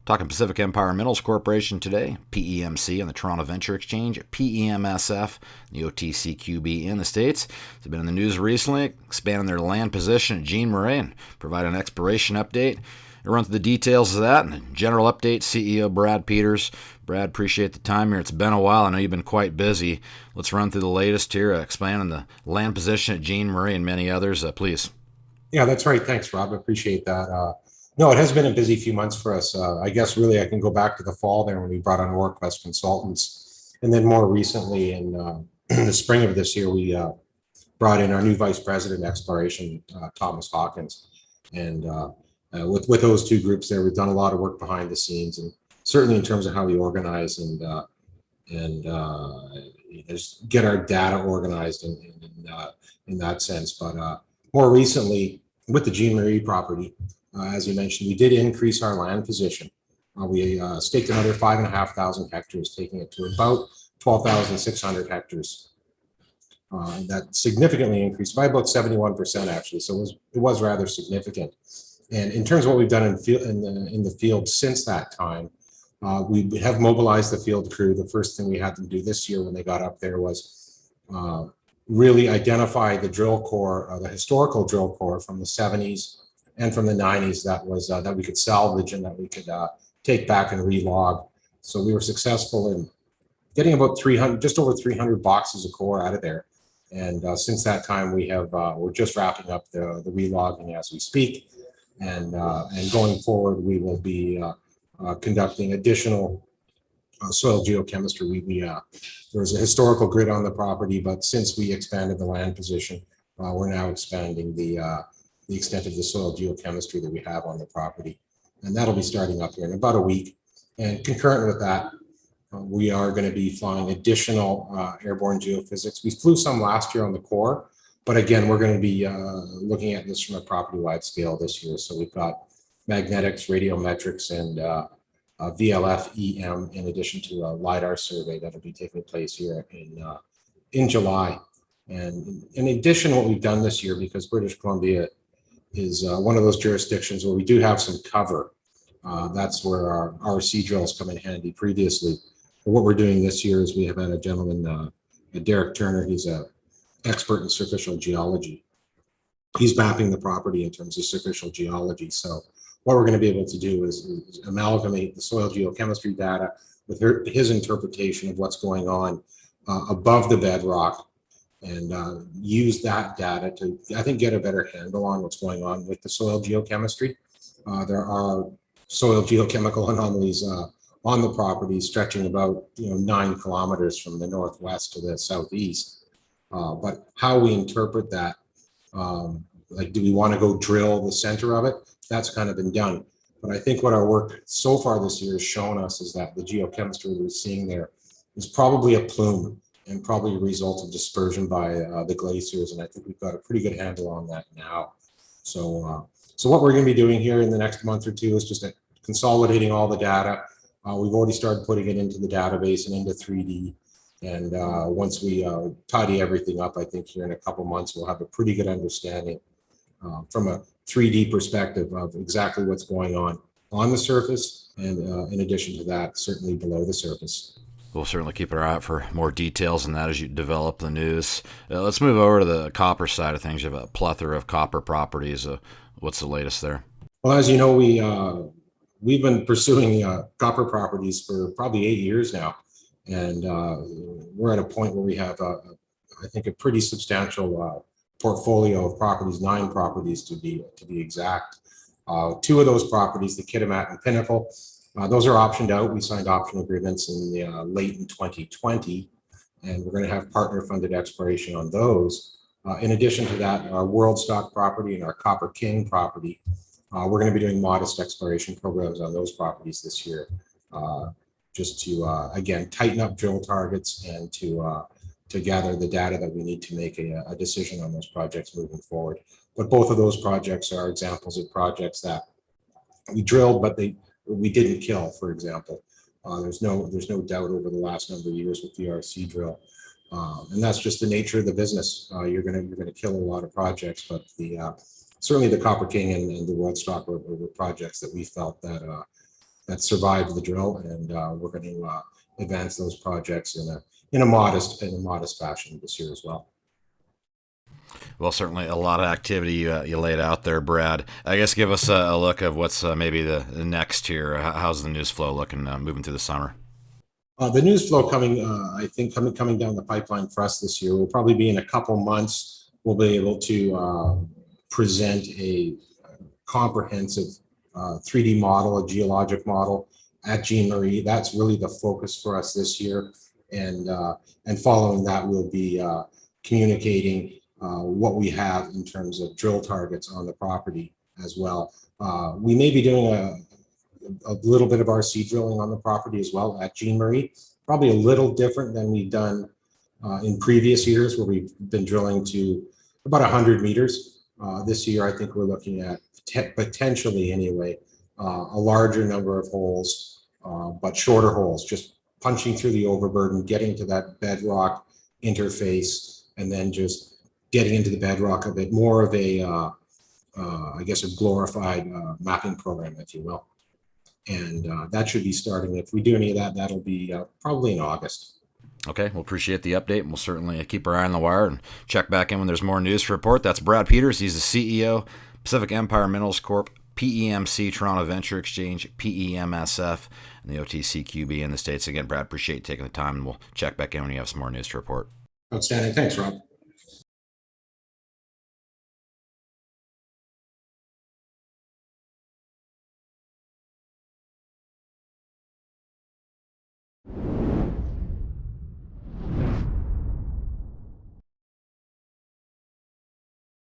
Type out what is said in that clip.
Talking Pacific Empire Minerals Corporation today, PEMC on the Toronto Venture Exchange, PEMSF, the OTCQB in the States. They've been in the news recently, expanding their land position at Jean Marais and provide an exploration update. We'll run through the details of that and the general update. CEO Brad Peters. Brad, appreciate the time here. It's been a while. I know you've been quite busy. Let's run through the latest here, expanding the land position at Jean Marais and many others. Please. Yeah, that's right. Thanks, Rob. I appreciate that. No, it has been a busy few months for us. I guess really I can go back to the fall there when we brought on Workwest Consultants. And then more recently in the spring of this year, we brought in our new Vice President Exploration, Thomas Hawkins. And with those two groups there, we've done a lot of work behind the scenes, and certainly in terms of how we organize and just get our data organized in that sense. But more recently, with the Jean Marais property, as you mentioned, we did increase our land position. We staked another 5,500 hectares, taking it to about 12,600 hectares. That significantly increased by about 71%, actually. So it was rather significant. And in terms of what we've done in the field since that time, we have mobilized the field crew. The first thing we had them do this year when they got up there was really identify the drill core, the historical drill core from the 70s and from the 90s that we could salvage and that we could take back and relog. So we were successful in getting about 300, just over 300 boxes of core out of there. And since that time, we're just wrapping up the relogging as we speak. And going forward, we will be conducting additional soil geochemistry. There was a historical grid on the property, but since we expanded the land position, we're now expanding the extent of the soil geochemistry that we have on the property. And that'll be starting up here in about a week. And concurrent with that, we are going to be flying additional airborne geophysics. We flew some last year on the core, but again, we're going to be looking at this from a property-wide scale this year. So we've got magnetics, radiometrics, and VLF-EM, in addition to a LiDAR survey that'll be taking place here in July. And in addition, what we've done this year, because British Columbia is one of those jurisdictions where we do have some cover. That's where our RC drills come in handy previously. But what we're doing this year is we have had a gentleman, Derek Turner. He's an expert in surficial geology. He's mapping the property in terms of surficial geology. So what we're going to be able to do is amalgamate the soil geochemistry data with his interpretation of what's going on above the bedrock, and use that data to, I think, get a better handle on what's going on with the soil geochemistry. There are soil geochemical anomalies on the property stretching about 9 kilometers from the northwest to the southeast. But how we interpret that, like, do we want to go drill the center of it? That's kind of been done. But I think what our work so far this year has shown us is that the geochemistry we're seeing there is probably a plume and probably a result of dispersion by the glaciers. And I think we've got a pretty good handle on that now. So what we're going to be doing here in the next month or two is just consolidating all the data. We've already started putting it into the database and into 3D. And once we tidy everything up, I think here in a couple months, we'll have a pretty good understanding from a 3D perspective of exactly what's going on the surface. And in addition to that, certainly below the surface. We'll certainly keep our eye out for more details on that as you develop the news. Let's move over to the copper side of things. You have a plethora of copper properties. What's the latest there? Well, as you know, we've been pursuing copper properties for probably 8 years now. And we're at a point where we have, I think, a pretty substantial portfolio of properties, 9 properties to be exact. 2 of those properties, the Kitimat and Pinnacle, those are optioned out. We signed option agreements in late in 2020, and we're going to have partner-funded exploration on those. In addition to that, our World Stock property and our Copper King property, we're going to be doing modest exploration programs on those properties this year, just to, again, tighten up drill targets and to gather the data that we need to make a decision on those projects moving forward. But both of those projects are examples of projects that we drilled, but we didn't kill, for example. There's no doubt over the last number of years with the RC drill, and that's just the nature of the business. You're gonna kill a lot of projects, but certainly the Copper King and the World Stock were projects that we felt that that survived the drill, and we're going to advance those projects in a modest fashion this year as well. Well, certainly a lot of activity you laid out there, Brad. I guess give us a look of what's maybe the next here. How's the news flow looking moving through the summer? The news flow coming, I think, coming down the pipeline for us this year will probably be in a couple months. We'll be able to present a comprehensive 3D model, a geologic model at Jean Marie. That's really the focus for us this year, and following that, we'll be communicating what we have in terms of drill targets on the property as well. We may be doing a little bit of RC drilling on the property as well at Jean Marie, probably a little different than we've done in previous years, where we've been drilling to about 100 meters. This year, I think we're looking at potentially anyway, a larger number of holes, but shorter holes, just punching through the overburden, getting to that bedrock interface, and then just getting into the bedrock a bit more of a, I guess, a glorified mapping program, if you will. And that should be starting. If we do any of that, that'll be probably in August. Okay, we'll appreciate the update, and we'll certainly keep our eye on the wire and check back in when there's more news to report. That's Brad Peters. He's the CEO, Pacific Empire Minerals Corp, PEMC, Toronto Venture Exchange, PEMSF, and the OTCQB in the States. Again, Brad, appreciate you taking the time, and we'll check back in when you have some more news to report. Outstanding. Thanks, Rob.